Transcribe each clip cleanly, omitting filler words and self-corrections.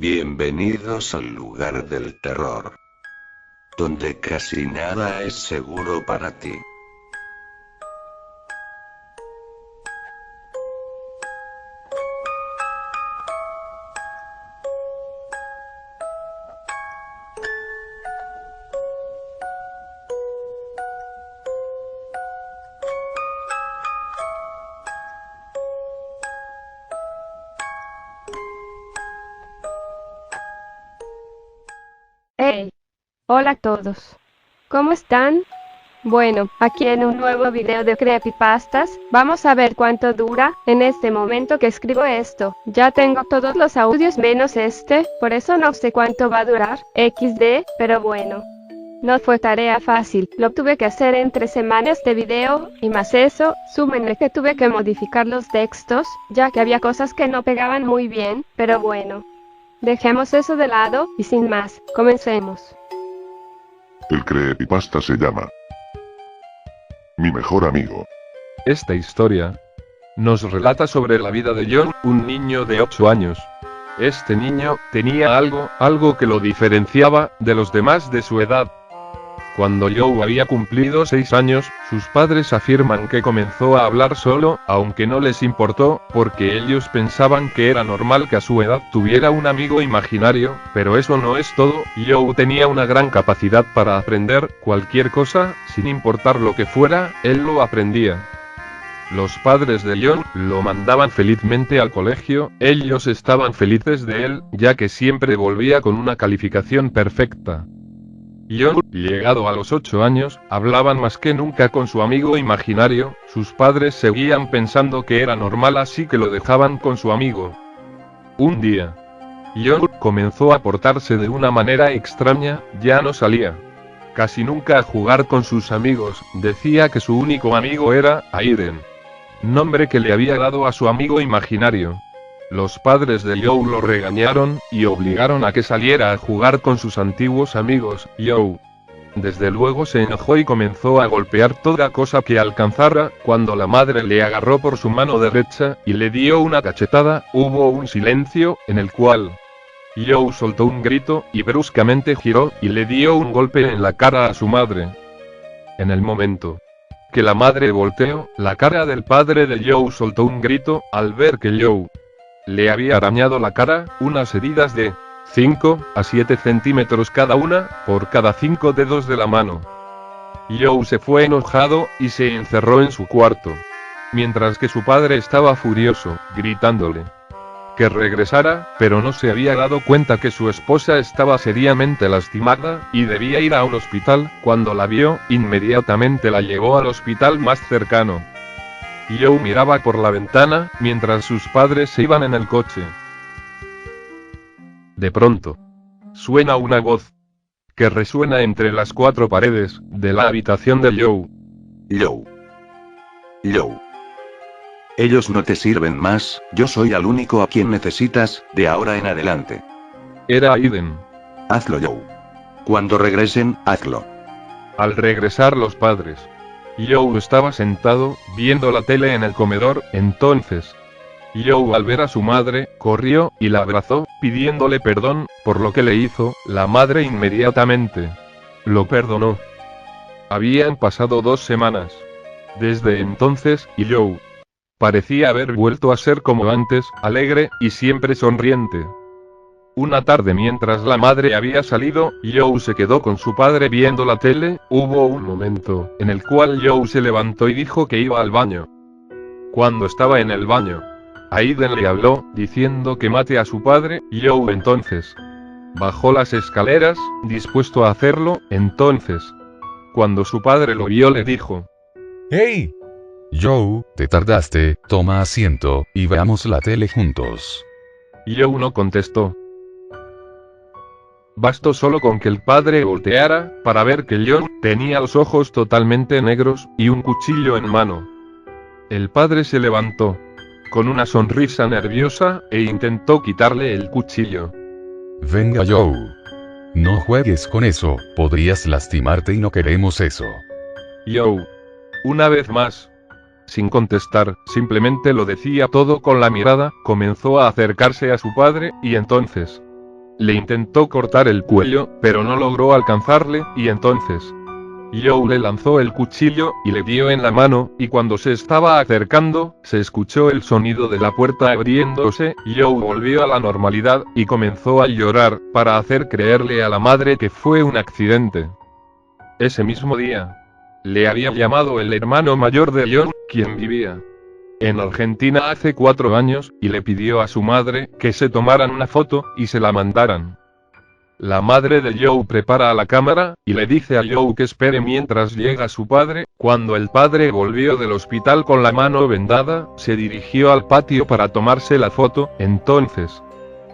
Bienvenidos al lugar del terror, donde casi nada es seguro para ti. Hey, hola a todos. ¿Cómo están? Bueno, aquí en un nuevo video de creepypastas, vamos a ver cuánto dura. En este momento que escribo esto, ya tengo todos los audios menos este, por eso no sé cuánto va a durar, XD, pero bueno. No fue tarea fácil, lo tuve que hacer en 3 semanas de video, y más eso, súmenle que tuve que modificar los textos, ya que había cosas que no pegaban muy bien, pero bueno. Dejemos eso de lado, y sin más, comencemos. El creepypasta se llama Mi mejor amigo. Esta historia nos relata sobre la vida de John, un niño de 8 años. Este niño tenía algo que lo diferenciaba de los demás de su edad. Cuando Joe había cumplido 6 años, sus padres afirman que comenzó a hablar solo, aunque no les importó, porque ellos pensaban que era normal que a su edad tuviera un amigo imaginario, pero eso no es todo. Joe tenía una gran capacidad para aprender cualquier cosa, sin importar lo que fuera, él lo aprendía. Los padres de John lo mandaban felizmente al colegio, ellos estaban felices de él, ya que siempre volvía con una calificación perfecta. John, llegado a los 8 años, hablaban más que nunca con su amigo imaginario, sus padres seguían pensando que era normal, así que lo dejaban con su amigo. Un día, John comenzó a portarse de una manera extraña, ya no salía casi nunca a jugar con sus amigos, decía que su único amigo era Aiden, nombre que le había dado a su amigo imaginario. Los padres de Joe lo regañaron, y obligaron a que saliera a jugar con sus antiguos amigos. Joe, desde luego, se enojó y comenzó a golpear toda cosa que alcanzara. Cuando la madre le agarró por su mano derecha, y le dio una cachetada, hubo un silencio, en el cual Joe soltó un grito, y bruscamente giró, y le dio un golpe en la cara a su madre. En el momento que la madre volteó, la cara del padre de Joe soltó un grito, al ver que Joe le había arañado la cara, unas heridas de 5 a 7 centímetros cada una, por cada 5 dedos de la mano. Joe se fue enojado, y se encerró en su cuarto. Mientras que su padre estaba furioso, gritándole que regresara, pero no se había dado cuenta que su esposa estaba seriamente lastimada, y debía ir a un hospital. Cuando la vio, inmediatamente la llevó al hospital más cercano. Joe miraba por la ventana, mientras sus padres se iban en el coche. De pronto, suena una voz que resuena entre las 4 paredes de la habitación de Joe. Joe. Ellos no te sirven más, yo soy el único a quien necesitas, de ahora en adelante. Era Aiden. Hazlo, Joe. Cuando regresen, hazlo. Al regresar los padres, Joe estaba sentado, viendo la tele en el comedor. Entonces, Joe, al ver a su madre, corrió, y la abrazó, pidiéndole perdón por lo que le hizo. La madre inmediatamente lo perdonó. Habían pasado 2 semanas desde entonces, y Joe parecía haber vuelto a ser como antes, alegre, y siempre sonriente. Una tarde, mientras la madre había salido, Joe se quedó con su padre viendo la tele. Hubo un momento en el cual Joe se levantó y dijo que iba al baño. Cuando estaba en el baño, Aiden le habló, diciendo que mate a su padre. Joe entonces bajó las escaleras, dispuesto a hacerlo. Entonces, cuando su padre lo vio, le dijo: ¡Hey! Joe, te tardaste, toma asiento, y veamos la tele juntos. Joe no contestó. Bastó solo con que el padre volteara, para ver que John tenía los ojos totalmente negros, y un cuchillo en mano. El padre se levantó con una sonrisa nerviosa, e intentó quitarle el cuchillo. Venga, Joe. No juegues con eso, podrías lastimarte y no queremos eso. Joe, una vez más, sin contestar, simplemente lo decía todo con la mirada, comenzó a acercarse a su padre, y entonces Le intentó cortar el cuello, pero no logró alcanzarle, y entonces Joe le lanzó el cuchillo, y le dio en la mano, y cuando se estaba acercando, se escuchó el sonido de la puerta abriéndose. Joe volvió a la normalidad, y comenzó a llorar, para hacer creerle a la madre que fue un accidente. Ese mismo día, le había llamado el hermano mayor de John, quien vivía en Argentina hace 4 años, y le pidió a su madre que se tomaran una foto, y se la mandaran. La madre de Joe prepara la cámara, y le dice a Joe que espere mientras llega su padre. Cuando el padre volvió del hospital con la mano vendada, se dirigió al patio para tomarse la foto. Entonces,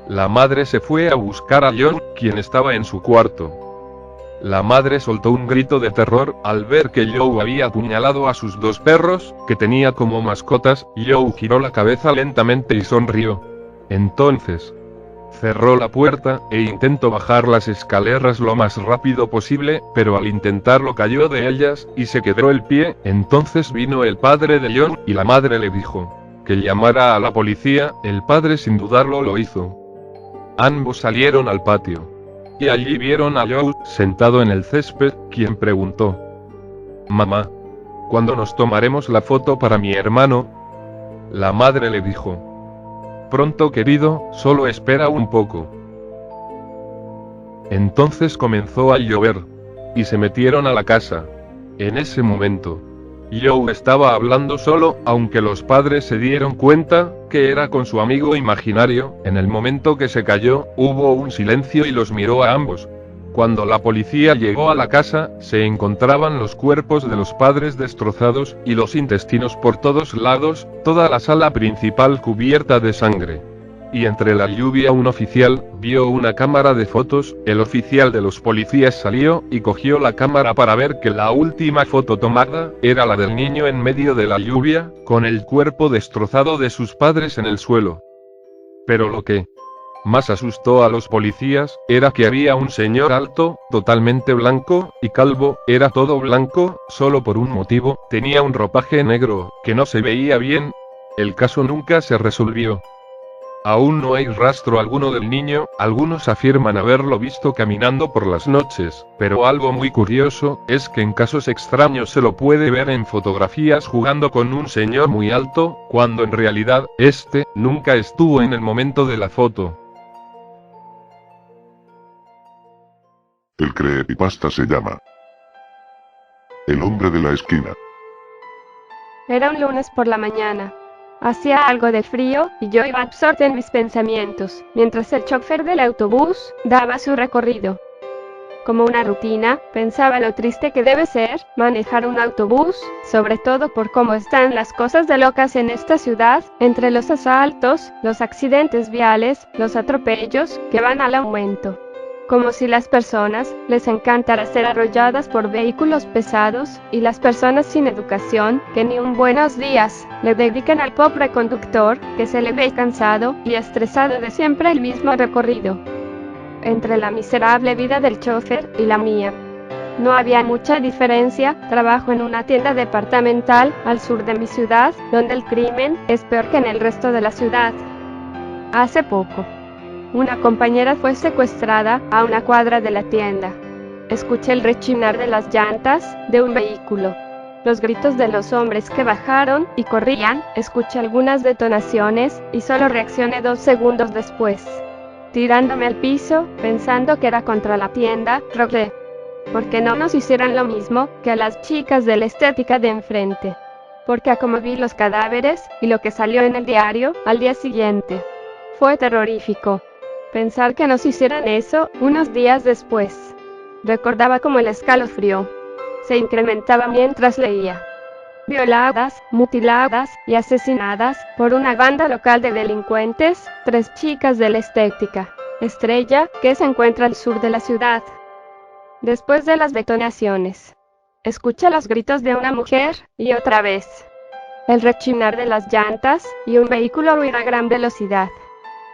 la madre se fue a buscar a John, quien estaba en su cuarto. La madre soltó un grito de terror, al ver que Joe había apuñalado a sus 2 perros, que tenía como mascotas. Joe giró la cabeza lentamente y sonrió. Entonces, cerró la puerta, e intentó bajar las escaleras lo más rápido posible, pero al intentarlo cayó de ellas, y se quebró el pie. Entonces vino el padre de John, y la madre le dijo que llamara a la policía. El padre sin dudarlo lo hizo. Ambos salieron al patio. Y allí vieron a Joe, sentado en el césped, quien preguntó: «Mamá, ¿cuándo nos tomaremos la foto para mi hermano?». La madre le dijo: «Pronto, querido, solo espera un poco». Entonces comenzó a llover. Y se metieron a la casa. En ese momento, Joe estaba hablando solo, aunque los padres se dieron cuenta que era con su amigo imaginario. En el momento que se cayó, hubo un silencio y los miró a ambos. Cuando la policía llegó a la casa, se encontraban los cuerpos de los padres destrozados, y los intestinos por todos lados, toda la sala principal cubierta de sangre. Y entre la lluvia un oficial vio una cámara de fotos. El oficial de los policías salió, y cogió la cámara para ver que la última foto tomada, era la del niño en medio de la lluvia, con el cuerpo destrozado de sus padres en el suelo. Pero lo que más asustó a los policías, era que había un señor alto, totalmente blanco, y calvo. Era todo blanco, solo por un motivo: tenía un ropaje negro, que no se veía bien. El caso nunca se resolvió. Aún no hay rastro alguno del niño. Algunos afirman haberlo visto caminando por las noches, pero algo muy curioso, es que en casos extraños se lo puede ver en fotografías jugando con un señor muy alto, cuando en realidad, este, nunca estuvo en el momento de la foto. El creepypasta se llama El hombre de la esquina. Era un lunes por la mañana. Hacía algo de frío, y yo iba absorta en mis pensamientos, mientras el chofer del autobús daba su recorrido. Como una rutina, pensaba lo triste que debe ser manejar un autobús, sobre todo por cómo están las cosas de locas en esta ciudad, entre los asaltos, los accidentes viales, los atropellos, que van al aumento. Como si las personas les encantara ser arrolladas por vehículos pesados, y las personas sin educación, que ni un buenos días le dedican al pobre conductor, que se le ve cansado y estresado de siempre el mismo recorrido. Entre la miserable vida del chofer y la mía, no había mucha diferencia. Trabajo en una tienda departamental al sur de mi ciudad, donde el crimen es peor que en el resto de la ciudad. Hace poco, una compañera fue secuestrada a una cuadra de la tienda. Escuché el rechinar de las llantas de un vehículo, los gritos de los hombres que bajaron y corrían. Escuché algunas detonaciones, y solo reaccioné 2 segundos después. Tirándome al piso, pensando que era contra la tienda, rogué porque no nos hicieran lo mismo que a las chicas de la estética de enfrente. Porque a como vi los cadáveres, y lo que salió en el diario al día siguiente, fue terrorífico. Pensar que nos hicieran eso unos días después. Recordaba como el escalofrío se incrementaba mientras leía. Violadas, mutiladas y asesinadas por una banda local de delincuentes, 3 chicas de la estética Estrella, que se encuentra al sur de la ciudad. Después de las detonaciones, escuché los gritos de una mujer, y otra vez el rechinar de las llantas, y un vehículo huir a gran velocidad.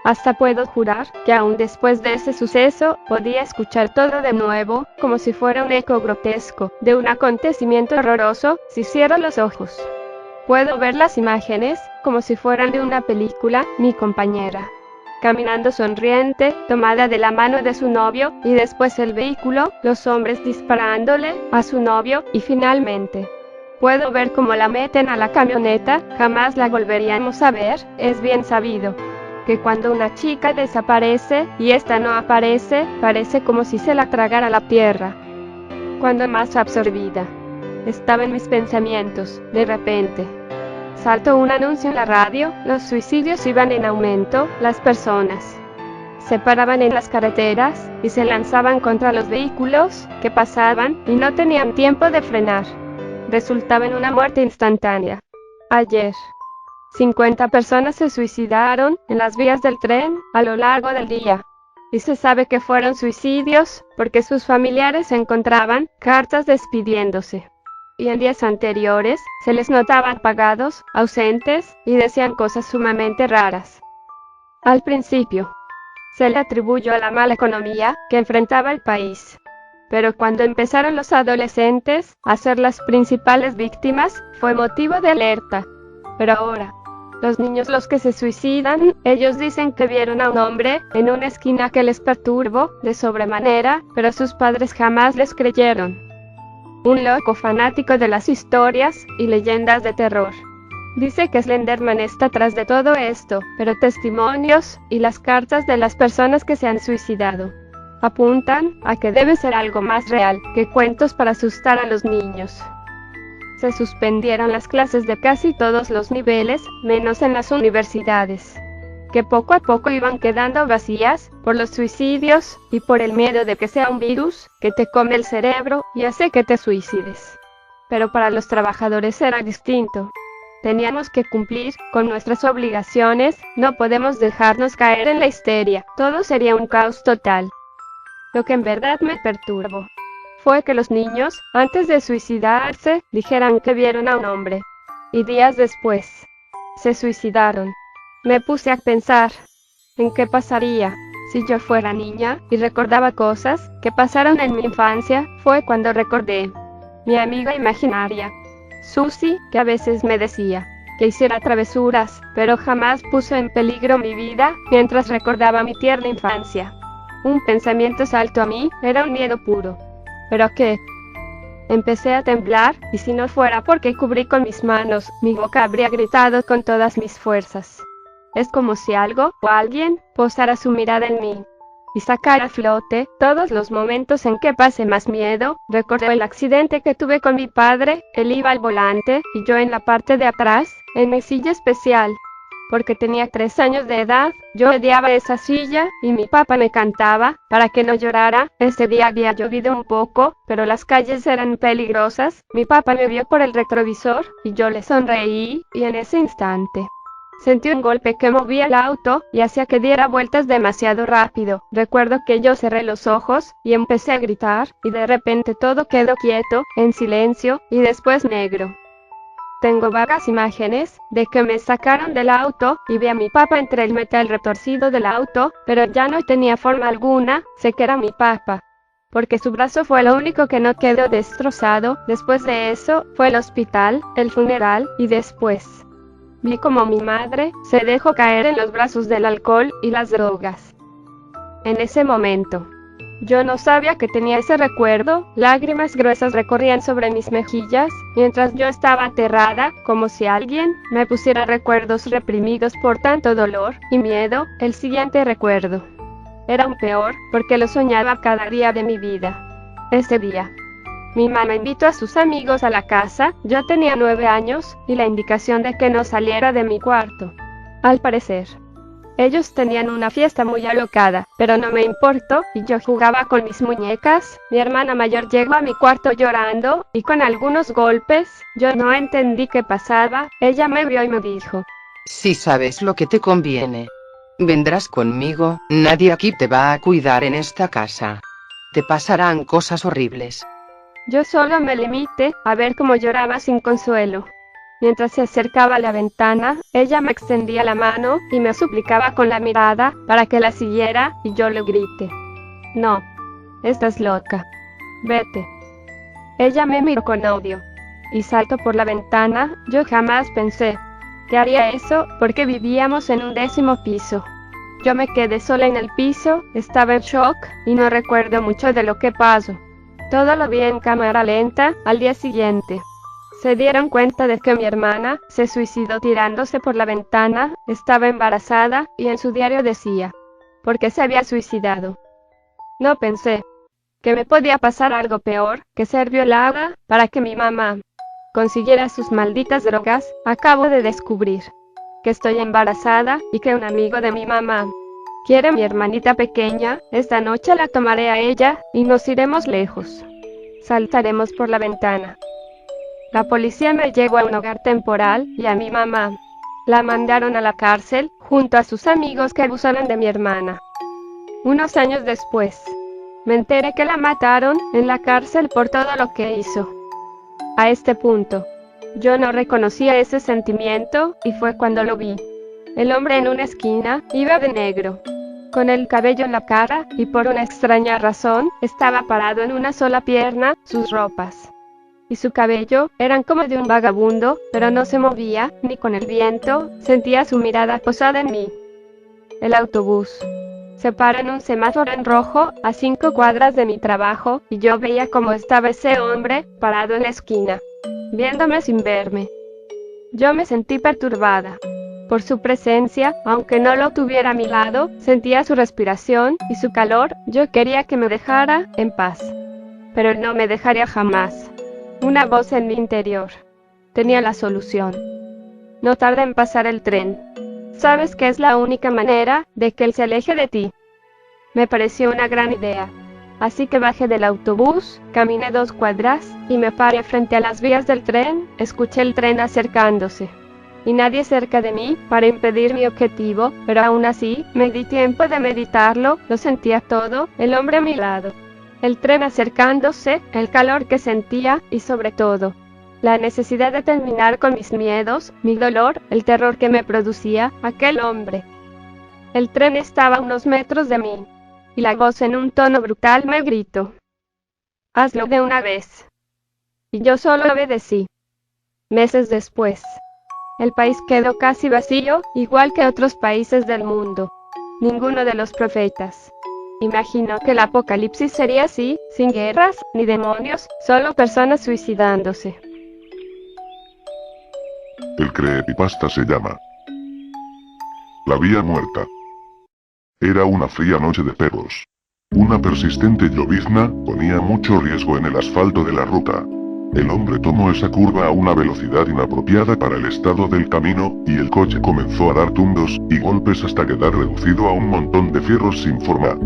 Hasta puedo jurar que aún después de ese suceso, podía escuchar todo de nuevo, como si fuera un eco grotesco de un acontecimiento horroroso. Si cierro los ojos, puedo ver las imágenes, como si fueran de una película. Mi compañera caminando sonriente, tomada de la mano de su novio, y después el vehículo, los hombres disparándole a su novio, y finalmente puedo ver cómo la meten a la camioneta. Jamás la volveríamos a ver. Es bien sabido que cuando una chica desaparece y esta no aparece, parece como si se la tragara la tierra. Cuando más absorbida estaba en mis pensamientos, de repente saltó un anuncio en la radio: los suicidios iban en aumento, las personas se paraban en las carreteras y se lanzaban contra los vehículos que pasaban y no tenían tiempo de frenar. Resultaba en una muerte instantánea. Ayer, 50 personas se suicidaron en las vías del tren a lo largo del día. Y se sabe que fueron suicidios porque sus familiares encontraban cartas despidiéndose. Y en días anteriores se les notaban apagados, ausentes, y decían cosas sumamente raras. Al principio, se le atribuyó a la mala economía que enfrentaba el país. Pero cuando empezaron los adolescentes a ser las principales víctimas, fue motivo de alerta. Pero ahora, los niños los que se suicidan, ellos dicen que vieron a un hombre en una esquina que les perturbó de sobremanera, pero sus padres jamás les creyeron. Un loco fanático de las historias y leyendas de terror dice que Slenderman está tras de todo esto, pero testimonios y las cartas de las personas que se han suicidado apuntan a que debe ser algo más real que cuentos para asustar a los niños. Se suspendieron las clases de casi todos los niveles, menos en las universidades, que poco a poco iban quedando vacías por los suicidios y por el miedo de que sea un virus que te come el cerebro y hace que te suicides. Pero para los trabajadores era distinto. Teníamos que cumplir con nuestras obligaciones, no podemos dejarnos caer en la histeria, todo sería un caos total. Lo que en verdad me perturbó fue que los niños, antes de suicidarse, dijeran que vieron a un hombre. Y días después, se suicidaron. Me puse a pensar en qué pasaría si yo fuera niña y recordaba cosas que pasaron en mi infancia. Fue cuando recordé mi amiga imaginaria, Susie, que a veces me decía que hiciera travesuras, pero jamás puso en peligro mi vida mientras recordaba mi tierna infancia. Un pensamiento saltó a mí, era un miedo puro. ¿Pero qué? Empecé a temblar, y si no fuera porque cubrí con mis manos, mi boca habría gritado con todas mis fuerzas. Es como si algo o alguien posara su mirada en mí y sacara a flote todos los momentos en que pasé más miedo. Recordé el accidente que tuve con mi padre. Él iba al volante y yo en la parte de atrás, en mi silla especial. Porque tenía 3 años de edad, yo odiaba esa silla, y mi papá me cantaba para que no llorara. Ese día había llovido un poco, pero las calles eran peligrosas. Mi papá me vio por el retrovisor, y yo le sonreí, y en ese instante sentí un golpe que movía el auto, y hacía que diera vueltas demasiado rápido. Recuerdo que yo cerré los ojos, y empecé a gritar, y de repente todo quedó quieto, en silencio, y después negro. Tengo vagas imágenes de que me sacaron del auto y vi a mi papá entre el metal retorcido del auto, pero ya no tenía forma alguna. Sé que era mi papá, porque su brazo fue lo único que no quedó destrozado. Después de eso, fue el hospital, el funeral, y después vi como mi madre se dejó caer en los brazos del alcohol y las drogas. En ese momento, yo no sabía que tenía ese recuerdo. Lágrimas gruesas recorrían sobre mis mejillas, mientras yo estaba aterrada, como si alguien me pusiera recuerdos reprimidos por tanto dolor y miedo. El siguiente recuerdo era aún peor, porque lo soñaba cada día de mi vida. Ese día, mi mamá invitó a sus amigos a la casa. Yo tenía 9 años, y la indicación de que no saliera de mi cuarto. Al parecer, ellos tenían una fiesta muy alocada, pero no me importó, y yo jugaba con mis muñecas. Mi hermana mayor llegó a mi cuarto llorando, y con algunos golpes. Yo no entendí qué pasaba. Ella me vio y me dijo: Si sabes lo que te conviene, vendrás conmigo. Nadie aquí te va a cuidar en esta casa. Te pasarán cosas horribles. Yo solo me limité a ver cómo lloraba sin consuelo. Mientras se acercaba a la ventana, ella me extendía la mano y me suplicaba con la mirada para que la siguiera, y yo le grité: no, estás loca, vete. Ella me miró con odio y saltó por la ventana. Yo jamás pensé que haría eso, porque vivíamos en un 10º piso. Yo me quedé sola en el piso, estaba en shock, y no recuerdo mucho de lo que pasó. Todo lo vi en cámara lenta al día siguiente. Se dieron cuenta de que mi hermana se suicidó tirándose por la ventana, estaba embarazada, y en su diario decía, ¿por qué se había suicidado? No pensé que me podía pasar algo peor que ser violada para que mi mamá consiguiera sus malditas drogas. Acabo de descubrir que estoy embarazada y que un amigo de mi mamá quiere a mi hermanita pequeña. Esta noche la tomaré a ella y nos iremos lejos. Saltaremos por la ventana. La policía me llevó a un hogar temporal y a mi mamá la mandaron a la cárcel junto a sus amigos que abusaron de mi hermana. Unos años después, me enteré que la mataron en la cárcel por todo lo que hizo. A este punto, yo no reconocía ese sentimiento y fue cuando lo vi. El hombre en una esquina iba de negro, con el cabello en la cara y por una extraña razón estaba parado en una sola pierna. Sus ropas y su cabello eran como de un vagabundo, pero no se movía ni con el viento. Sentía su mirada posada en mí. El autobús se para en un semáforo en rojo a 5 cuadras de mi trabajo y yo veía cómo estaba ese hombre parado en la esquina, viéndome sin verme. Yo me sentí perturbada por su presencia, aunque no lo tuviera a mi lado. Sentía su respiración y su calor. Yo quería que me dejara en paz, pero él no me dejaría jamás. Una voz en mi interior tenía la solución. No tarda en pasar el tren. Sabes que es la única manera de que él se aleje de ti. Me pareció una gran idea. Así que bajé del autobús, caminé 2 cuadras, y me paré frente a las vías del tren. Escuché el tren acercándose, y nadie cerca de mí para impedir mi objetivo, pero aún así, me di tiempo de meditarlo. Lo sentía todo, el hombre a mi lado, el tren acercándose, el calor que sentía, y sobre todo, la necesidad de terminar con mis miedos, mi dolor, el terror que me producía aquel hombre. El tren estaba a unos metros de mí, y la voz en un tono brutal me gritó: «Hazlo de una vez». Y yo solo obedecí. Meses después, el país quedó casi vacío, igual que otros países del mundo. Ninguno de los profetas imaginó que el apocalipsis sería así, sin guerras, ni demonios, solo personas suicidándose. El creepypasta se llama La Vía Muerta. Era una fría noche de perros. Una persistente llovizna ponía mucho riesgo en el asfalto de la ruta. El hombre tomó esa curva a una velocidad inapropiada para el estado del camino, y el coche comenzó a dar tundos y golpes hasta quedar reducido a un montón de fierros sin forma.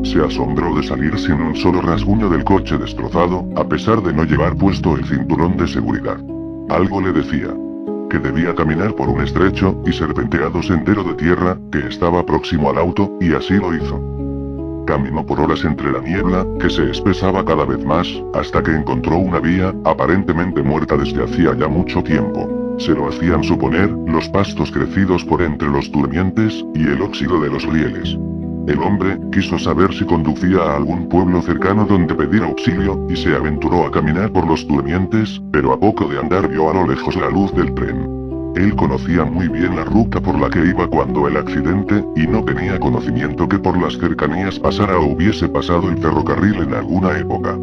Se asombró de salir sin un solo rasguño del coche destrozado, a pesar de no llevar puesto el cinturón de seguridad. Algo le decía que debía caminar por un estrecho y serpenteado sendero de tierra que estaba próximo al auto, y así lo hizo. Caminó por horas entre la niebla, que se espesaba cada vez más, hasta que encontró una vía, aparentemente muerta desde hacía ya mucho tiempo. Se lo hacían suponer, los pastos crecidos por entre los durmientes, y el óxido de los rieles. El hombre quiso saber si conducía a algún pueblo cercano donde pedir auxilio, y se aventuró a caminar por los durmientes, pero a poco de andar vio a lo lejos la luz del tren. Él conocía muy bien la ruta por la que iba cuando el accidente, y no tenía conocimiento que por las cercanías pasara o hubiese pasado el ferrocarril en alguna época.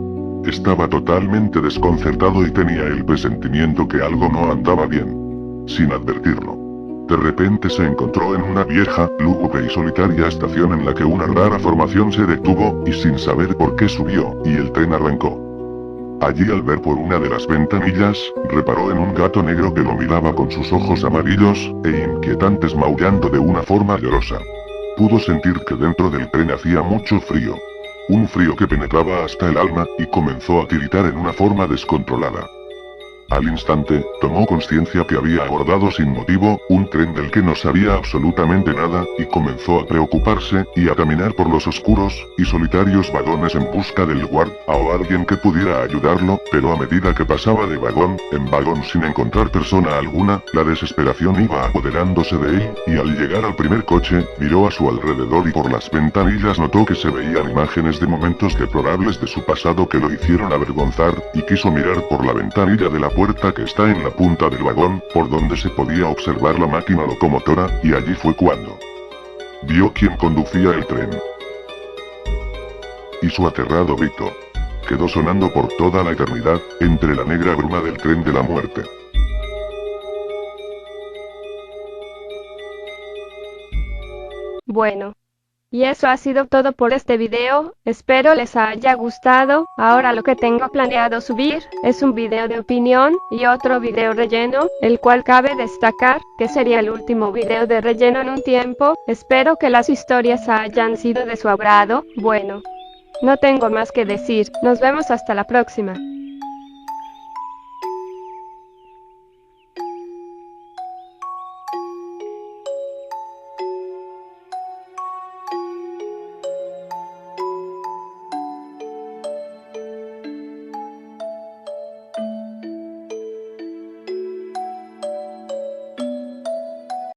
Estaba totalmente desconcertado y tenía el presentimiento que algo no andaba bien, sin advertirlo. De repente se encontró en una vieja, lúgubre y solitaria estación en la que una rara formación se detuvo, y sin saber por qué subió, y el tren arrancó. Allí, al ver por una de las ventanillas, reparó en un gato negro que lo miraba con sus ojos amarillos e inquietantes, maullando de una forma llorosa. Pudo sentir que dentro del tren hacía mucho frío. Un frío que penetraba hasta el alma, y comenzó a tiritar en una forma descontrolada. Al instante, tomó conciencia que había abordado sin motivo un tren del que no sabía absolutamente nada, y comenzó a preocuparse, y a caminar por los oscuros y solitarios vagones en busca del guarda o alguien que pudiera ayudarlo, pero a medida que pasaba de vagón en vagón sin encontrar persona alguna, la desesperación iba apoderándose de él, y al llegar al primer coche, miró a su alrededor y por las ventanillas notó que se veían imágenes de momentos deplorables de su pasado que lo hicieron avergonzar, y quiso mirar por la ventanilla de la puerta que está en la punta del vagón, por donde se podía observar la máquina locomotora, y allí fue cuando vio quién conducía el tren. Y su aterrado grito quedó sonando por toda la eternidad, entre la negra bruma del tren de la muerte. Bueno. Y eso ha sido todo por este video, espero les haya gustado. Ahora lo que tengo planeado subir es un video de opinión y otro video relleno, el cual cabe destacar que sería el último video de relleno en un tiempo. Espero que las historias hayan sido de su agrado. Bueno, no tengo más que decir, nos vemos hasta la próxima.